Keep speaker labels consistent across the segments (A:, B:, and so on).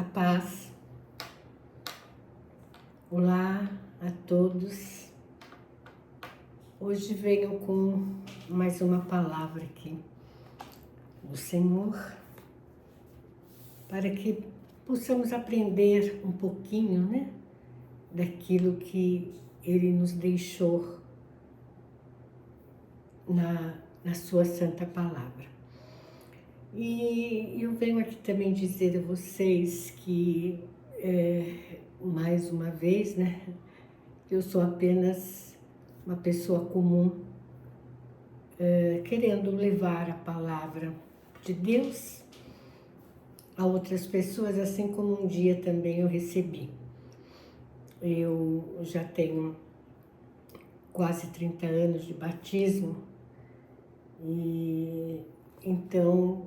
A: paz. Olá a todos. Hoje venho com mais uma palavra aqui do Senhor para que possamos aprender um pouquinho, né, daquilo que Ele nos deixou na sua santa palavra. E eu venho aqui também dizer a vocês que, mais uma vez, né, eu sou apenas uma pessoa comum, querendo levar a palavra de Deus a outras pessoas, assim como um dia também eu recebi. Eu já tenho quase 30 anos de batismo e então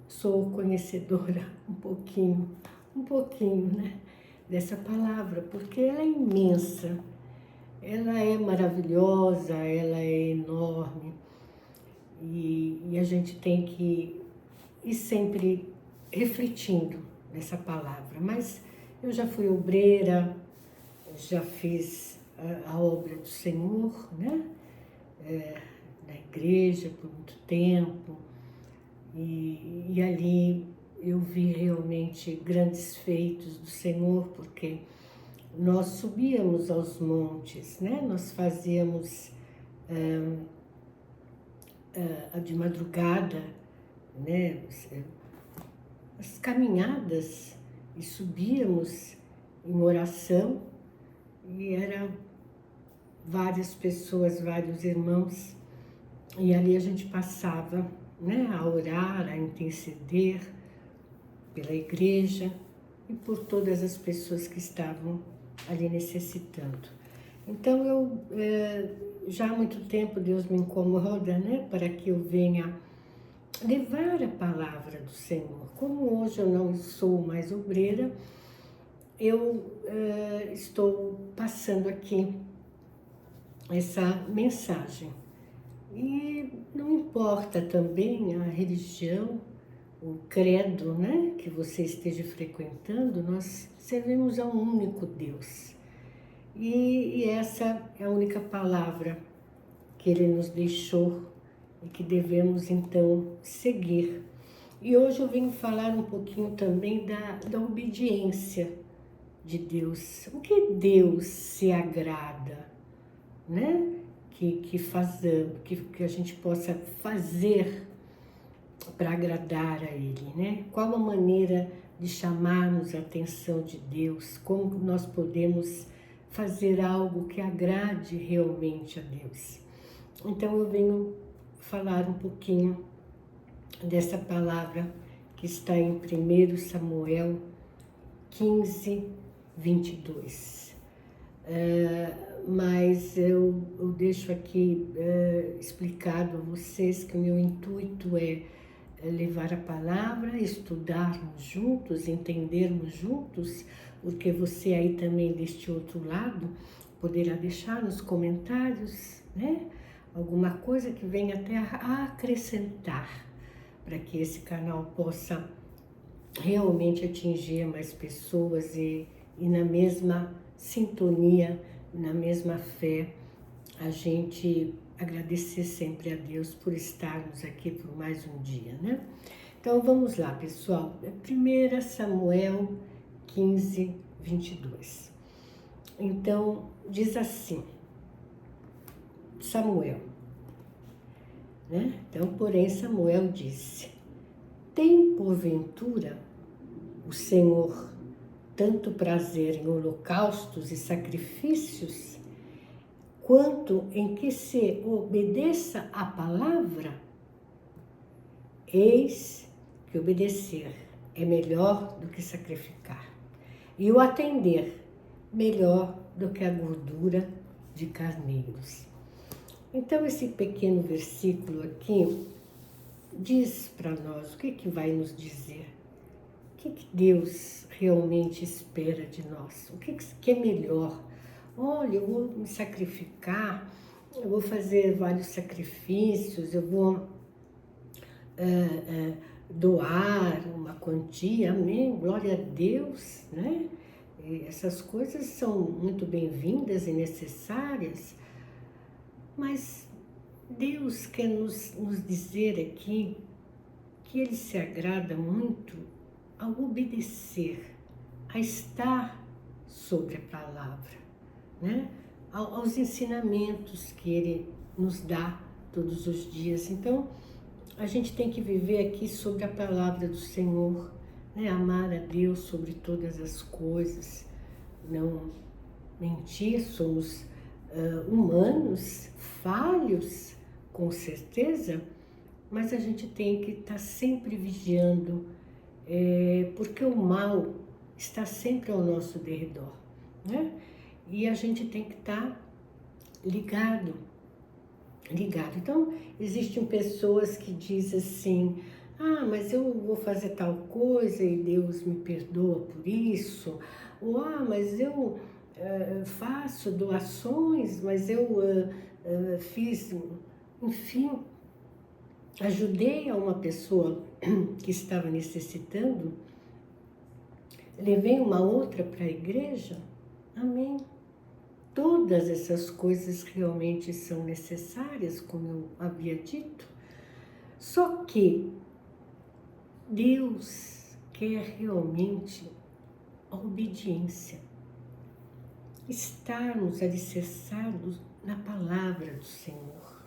A: sou conhecedora um pouquinho, né, dessa palavra, porque ela é imensa, ela é maravilhosa, ela é enorme e a gente tem que ir sempre refletindo nessa palavra. Mas eu já fui obreira, já fiz a obra do Senhor, né, na igreja por muito tempo, e ali eu vi realmente grandes feitos do Senhor, porque nós subíamos aos montes, né? Nós fazíamos de madrugada, né, as caminhadas e subíamos em oração e eram várias pessoas, vários irmãos, e ali a gente passava, né, a orar, a interceder pela igreja e por todas as pessoas que estavam ali necessitando. Então eu, já há muito tempo Deus me incomoda, né, para que eu venha levar a palavra do Senhor. Como hoje eu não sou mais obreira, eu estou passando aqui essa mensagem. E não importa também a religião, o credo, né, que você esteja frequentando, nós servimos a um único Deus. E essa é a única palavra que Ele nos deixou e que devemos então seguir. E hoje eu venho falar um pouquinho também da obediência de Deus. O que Deus se agrada, né? Que a gente possa fazer para agradar a Ele, né? Qual a maneira de chamarmos a atenção de Deus? Como nós podemos fazer algo que agrade realmente a Deus? Então eu venho falar um pouquinho dessa palavra que está em 1 Samuel 15, 22. Mas eu deixo aqui explicado a vocês que o meu intuito é levar a palavra, estudarmos juntos, entendermos juntos, porque você aí também deste outro lado poderá deixar nos comentários, né, alguma coisa que venha até a acrescentar para que esse canal possa realmente atingir mais pessoas e na mesma sintonia, na mesma fé, a gente agradecer sempre a Deus por estarmos aqui por mais um dia, né? Então vamos lá, pessoal. 1 Samuel 15, 22. Então diz assim, Samuel, né? Então, porém, Samuel disse: tem porventura o Senhor tanto prazer em holocaustos e sacrifícios, quanto em que se obedeça à palavra? Eis que obedecer é melhor do que sacrificar, e o atender melhor do que a gordura de carneiros. Então esse pequeno versículo aqui diz para nós o que vai nos dizer. O que Deus realmente espera de nós? O que é melhor? Olha, eu vou me sacrificar, eu vou fazer vários sacrifícios, eu vou doar uma quantia, amém, glória a Deus, né? E essas coisas são muito bem-vindas e necessárias, mas Deus quer nos dizer aqui que Ele se agrada muito ao obedecer, a estar sobre a palavra, né? Aos ensinamentos que Ele nos dá todos os dias. Então, a gente tem que viver aqui sobre a palavra do Senhor, né? Amar a Deus sobre todas as coisas, não mentir, somos humanos, falhos, com certeza, mas a gente tem que estar sempre vigiando, porque o mal está sempre ao nosso derredor, né? E a gente tem que estar ligado. Então, existem pessoas que dizem assim, ah, mas eu vou fazer tal coisa e Deus me perdoa por isso, ou ah, mas eu faço doações, mas eu fiz, enfim, ajudei a uma pessoa que estava necessitando, levei uma outra para a igreja, amém. Todas essas coisas realmente são necessárias, como eu havia dito, só que Deus quer realmente a obediência, estarmos alicerçados na palavra do Senhor,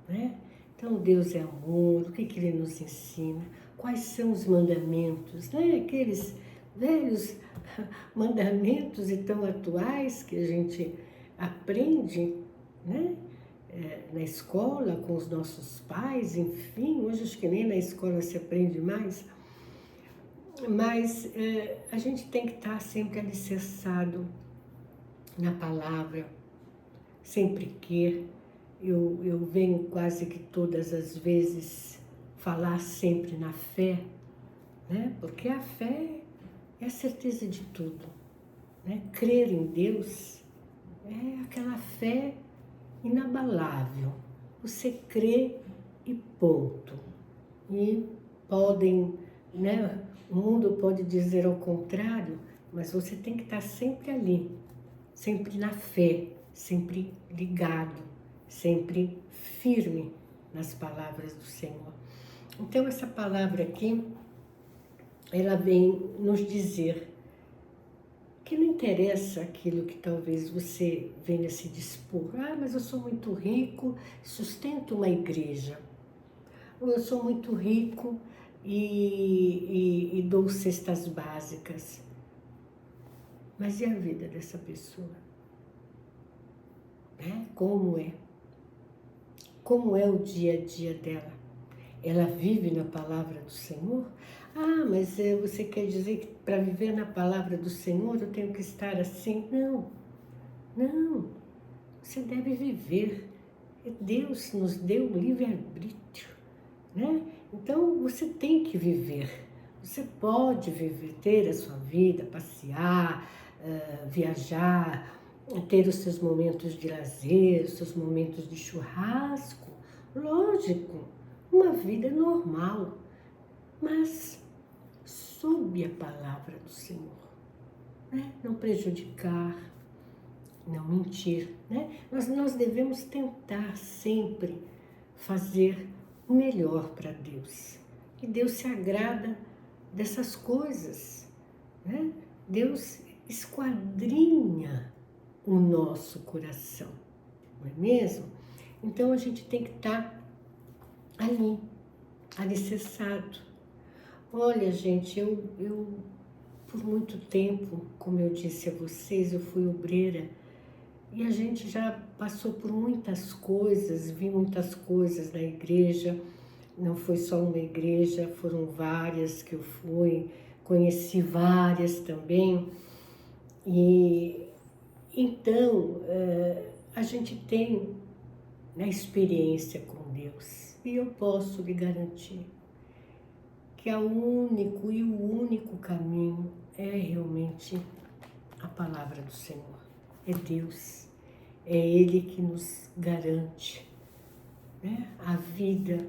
A: né? Então Deus é amor, o que Ele nos ensina, quais são os mandamentos, né? Aqueles velhos mandamentos e tão atuais que a gente aprende, né? Na escola, com os nossos pais, enfim, hoje acho que nem na escola se aprende mais, mas a gente tem que estar sempre alicerçado na palavra, sempre que eu venho quase que todas as vezes falar sempre na fé, né? Porque a fé é a certeza de tudo, né? Crer em Deus é aquela fé inabalável. Você crê e ponto. E podem, né? O mundo pode dizer ao contrário, mas você tem que estar sempre ali, sempre na fé, sempre ligado, sempre firme nas palavras do Senhor. Então essa palavra aqui, ela vem nos dizer que não interessa aquilo que talvez você venha se dispor. Ah, mas eu sou muito rico, sustento uma igreja. Ou eu sou muito rico e dou cestas básicas. Mas e a vida dessa pessoa? Né? Como é? Como é o dia a dia dela? Ela vive na palavra do Senhor? Ah, mas você quer dizer que para viver na palavra do Senhor eu tenho que estar assim? Não. Você deve viver. Deus nos deu livre-arbítrio, né? Então você tem que viver. Você pode viver, ter a sua vida, passear, viajar, ter os seus momentos de lazer, os seus momentos de churrasco. Lógico, uma vida normal, mas sob a palavra do Senhor, né? Não prejudicar, não mentir, né? Nós devemos tentar sempre fazer o melhor para Deus. E Deus se agrada dessas coisas, né? Deus esquadrinha o nosso coração, não é mesmo? Então a gente tem que estar ali, alicerçado. Olha, gente, eu por muito tempo, como eu disse a vocês, eu fui obreira e a gente já passou por muitas coisas, vi muitas coisas na igreja. Não foi só uma igreja, foram várias que eu fui, conheci várias também. E então a gente tem a experiência com Deus e eu posso lhe garantir que o único caminho é realmente a palavra do Senhor. É Deus, é Ele que nos garante, né, a vida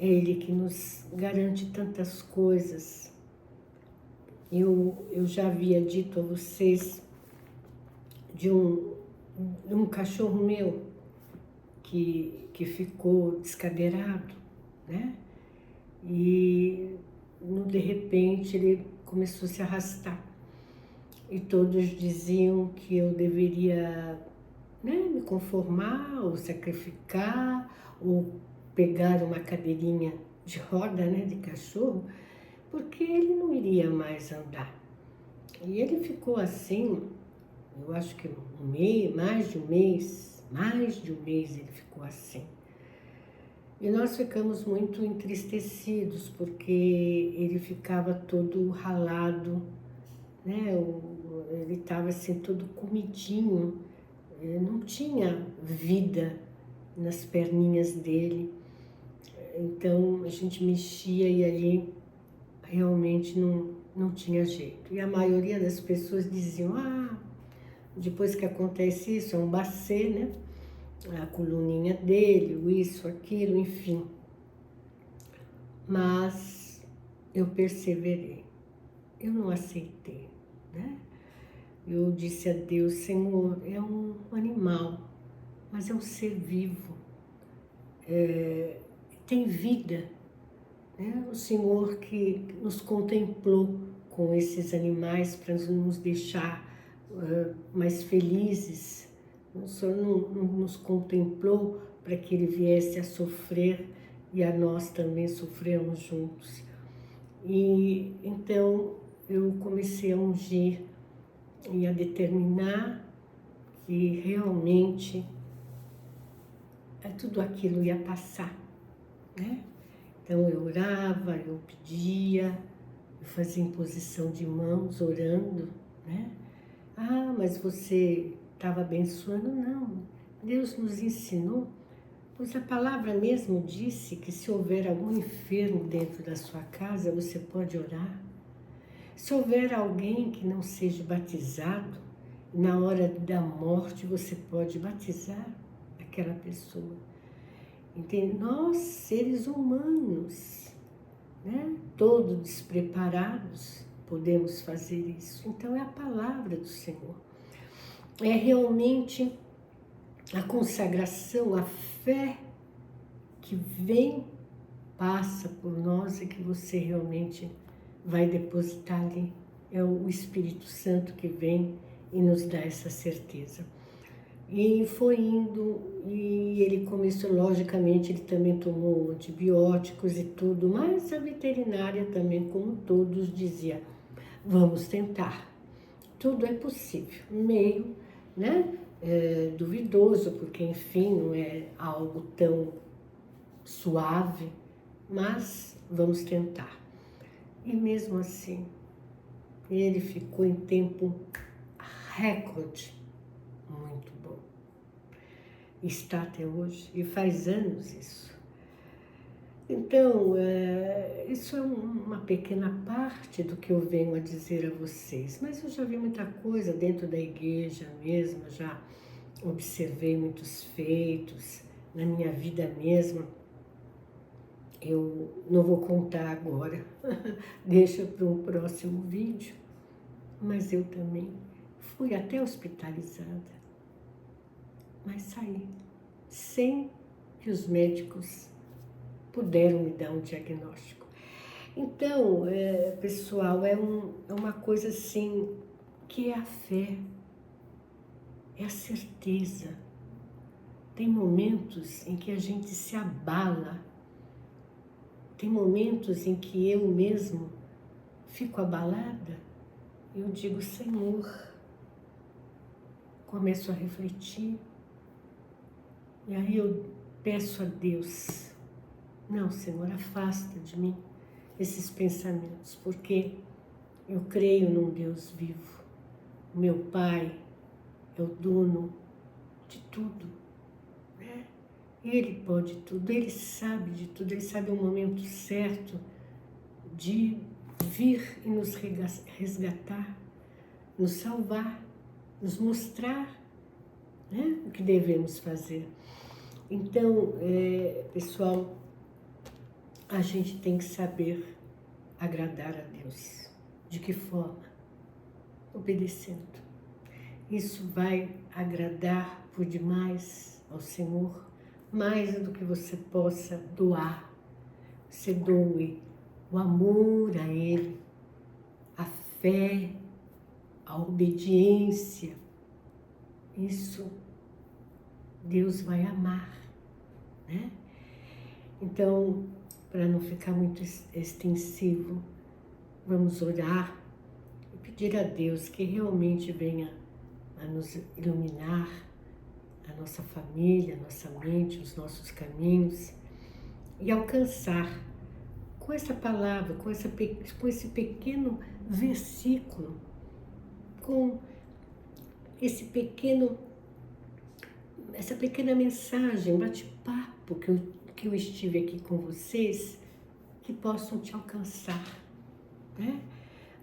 A: É Ele que nos garante tantas coisas. Eu já havia dito a vocês de um cachorro meu que ficou descadeirado, né? E de repente ele começou a se arrastar. E todos diziam que eu deveria, né, me conformar ou sacrificar ou pegar uma cadeirinha de roda, né, de cachorro, porque ele não iria mais andar. E ele ficou assim, eu acho que um mês, mais de um mês ele ficou assim. E nós ficamos muito entristecidos, porque ele ficava todo ralado, né? Ele estava assim todo comidinho, não tinha vida nas perninhas dele. Então a gente mexia e ali realmente não tinha jeito. E a maioria das pessoas diziam, depois que acontece isso, é um bacê, né? A coluninha dele, isso, aquilo, enfim. Mas eu perseverei, eu não aceitei, né? Eu disse a Deus, Senhor, é um animal, mas é um ser vivo, tem vida, né? O Senhor que nos contemplou com esses animais para nos deixar mais felizes. O Senhor não nos contemplou para que Ele viesse a sofrer e a nós também sofrermos juntos. E então eu comecei a ungir e a determinar que realmente tudo aquilo ia passar, né? Então eu orava, eu pedia, eu fazia imposição de mãos, orando, né? Mas você estava abençoando? Não, Deus nos ensinou, pois a palavra mesmo disse que se houver algum enfermo dentro da sua casa, você pode orar. Se houver alguém que não seja batizado, na hora da morte você pode batizar aquela pessoa. Entende? Nós, seres humanos, né, todos despreparados, podemos fazer isso. Então é a palavra do Senhor. É realmente a consagração, a fé que vem, passa por nós e que você realmente vai depositar ali. É o Espírito Santo que vem e nos dá essa certeza. E foi indo, e ele começou, logicamente, ele também tomou antibióticos e tudo, mas a veterinária também, como todos, dizia, vamos tentar, tudo é possível, meio, né, duvidoso, porque enfim, não é algo tão suave, mas vamos tentar. E mesmo assim, ele ficou em tempo recorde, muito bom. Está até hoje, e faz anos isso. Então, isso é uma pequena parte do que eu venho a dizer a vocês, mas eu já vi muita coisa dentro da igreja mesmo, já observei muitos feitos na minha vida mesmo. Eu não vou contar agora, deixa para um próximo vídeo, mas eu também fui até hospitalizada, mas saí, sem que os médicos puderam me dar um diagnóstico. Então, pessoal, é uma coisa assim, que é a fé, é a certeza. Tem momentos em que a gente se abala, tem momentos em que eu mesmo fico abalada, eu digo, Senhor, começo a refletir, e aí eu peço a Deus, não, Senhor, afasta de mim esses pensamentos, porque eu creio num Deus vivo. O meu Pai é o dono de tudo, né? Ele pode tudo, Ele sabe de tudo, Ele sabe o momento certo de vir e nos resgatar, nos salvar, nos mostrar, né, o que devemos fazer. Então, pessoal, a gente tem que saber agradar a Deus. De que forma? Obedecendo. Isso vai agradar por demais ao Senhor, mais do que você possa doar. Você doe o amor a Ele, a fé, a obediência. Isso Deus vai amar, né? Então, para não ficar muito extensivo, vamos orar e pedir a Deus que realmente venha a nos iluminar, a nossa família, a nossa mente, os nossos caminhos e alcançar com essa palavra, com esse pequeno versículo, com essa pequena mensagem, bate-papo que eu estive aqui com vocês, que possam te alcançar, né?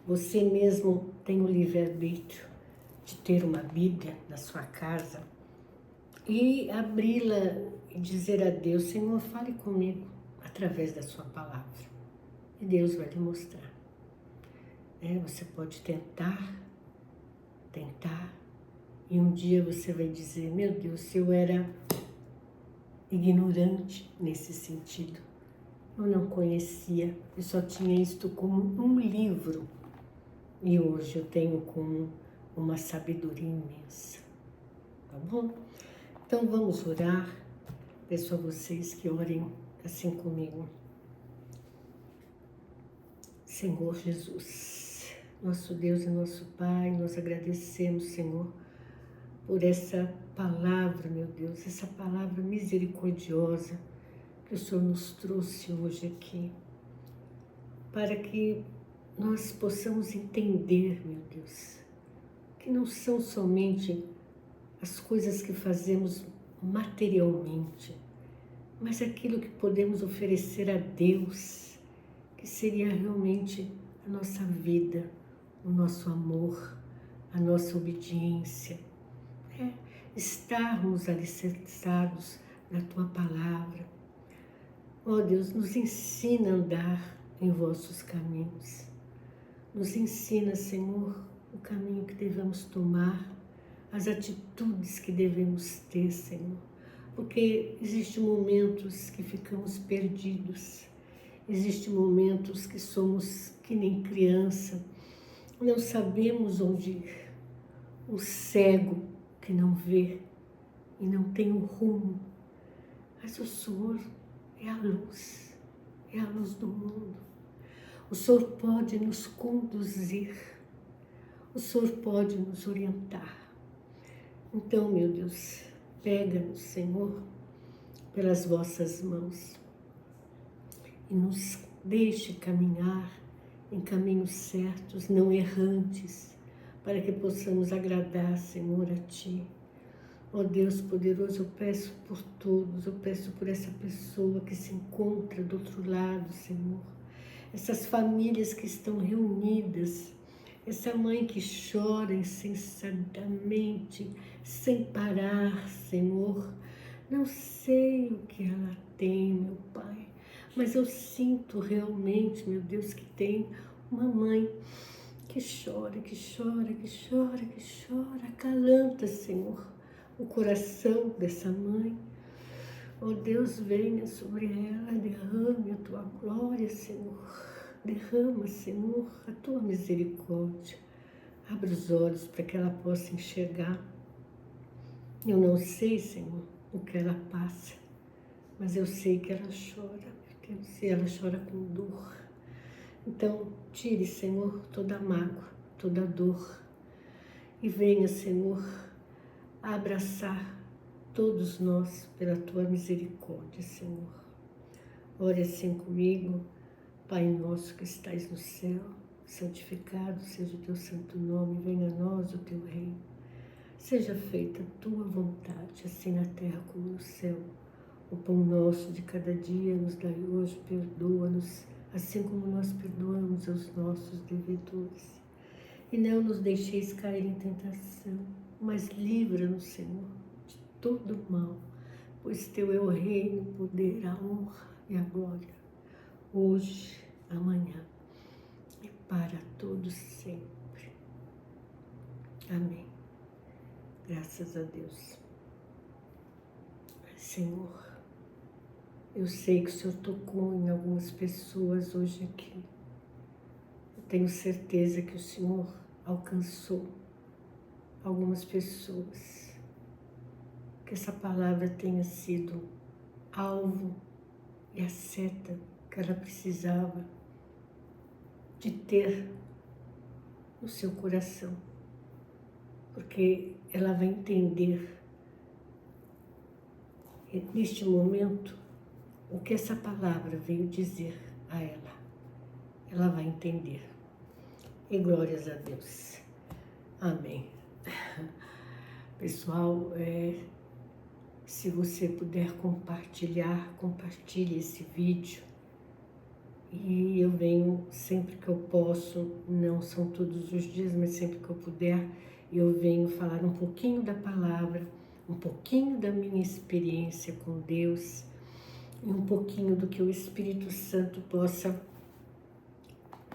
A: Você mesmo tem o livre-arbítrio de ter uma Bíblia na sua casa e abri-la e dizer a Deus: Senhor, fale comigo através da sua palavra. E Deus vai lhe mostrar. Você pode tentar, e um dia você vai dizer: meu Deus, eu era ignorante nesse sentido. Eu não conhecia, eu só tinha isto como um livro. E hoje eu tenho como uma sabedoria imensa. Tá bom? Então vamos orar. Peço a vocês que orem assim comigo. Senhor Jesus, nosso Deus e nosso Pai, nós agradecemos, Senhor, por essa palavra, meu Deus, essa palavra misericordiosa que o Senhor nos trouxe hoje aqui, para que nós possamos entender, meu Deus, que não são somente as coisas que fazemos materialmente, mas aquilo que podemos oferecer a Deus, que seria realmente a nossa vida, o nosso amor, a nossa obediência. Estarmos alicerçados na Tua Palavra. Ó Deus, nos ensina a andar em vossos caminhos. Nos ensina, Senhor, o caminho que devemos tomar, as atitudes que devemos ter, Senhor. Porque existem momentos que ficamos perdidos, existem momentos que somos que nem criança, não sabemos onde ir. O cego que não vê e não tem o rumo. Mas o Senhor é a luz do mundo. O Senhor pode nos conduzir, o Senhor pode nos orientar. Então, meu Deus, pega-nos, Senhor, pelas vossas mãos e nos deixe caminhar em caminhos certos, não errantes, para que possamos agradar, Senhor, a Ti. Ó Deus poderoso, eu peço por todos, eu peço por essa pessoa que se encontra do outro lado, Senhor. Essas famílias que estão reunidas, essa mãe que chora incessantemente, sem parar, Senhor. Não sei o que ela tem, meu Pai, mas eu sinto realmente, meu Deus, que tem uma mãe que chora, que chora, que chora, que chora. Acalanta, Senhor, o coração dessa mãe. Oh Deus, venha sobre ela, derrame a Tua glória, Senhor. Derrama, Senhor, a Tua misericórdia. Abra os olhos para que ela possa enxergar. Eu não sei, Senhor, o que ela passa, mas eu sei que ela chora, meu Deus, e ela chora com dor. Então, tire, Senhor, toda mágoa, toda dor e venha, Senhor, a abraçar todos nós pela Tua misericórdia, Senhor. Ore assim comigo. Pai nosso que estais no céu, santificado seja o Teu santo nome, venha a nós o Teu reino. Seja feita a Tua vontade, assim na terra como no céu. O pão nosso de cada dia nos dai hoje, perdoa-nos, assim como nós perdoamos aos nossos devedores. E não nos deixeis cair em tentação, mas livra-nos, Senhor, de todo mal, pois Teu é o reino, o poder, a honra e a glória. hoje, amanhã e para todos sempre. Amém. Graças a Deus. Senhor, eu sei que o Senhor tocou em algumas pessoas hoje aqui. Eu tenho certeza que o Senhor alcançou algumas pessoas. Que essa palavra tenha sido alvo e a seta que ela precisava de ter no seu coração. Porque ela vai entender neste momento o que essa palavra veio dizer a ela. Ela vai entender. E glórias a Deus. Amém. Pessoal, se você puder compartilhar, compartilhe esse vídeo. E eu venho sempre que eu posso, não são todos os dias, mas sempre que eu puder, eu venho falar um pouquinho da palavra, um pouquinho da minha experiência com Deus e um pouquinho do que o Espírito Santo possa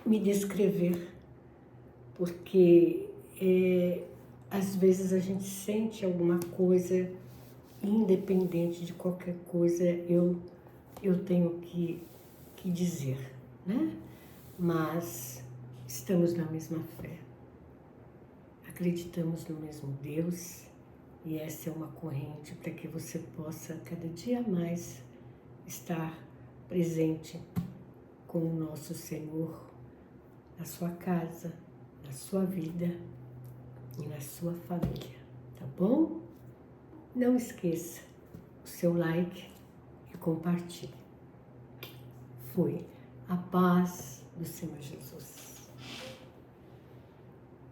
A: me descrever, porque às vezes a gente sente alguma coisa, independente de qualquer coisa, eu tenho que dizer, né? Mas estamos na mesma fé, acreditamos no mesmo Deus e essa é uma corrente para que você possa cada dia mais estar presente com o nosso Senhor na sua casa, na sua vida e na sua família, tá bom? Não esqueça o seu like e compartilhe. Foi a paz do Senhor Jesus.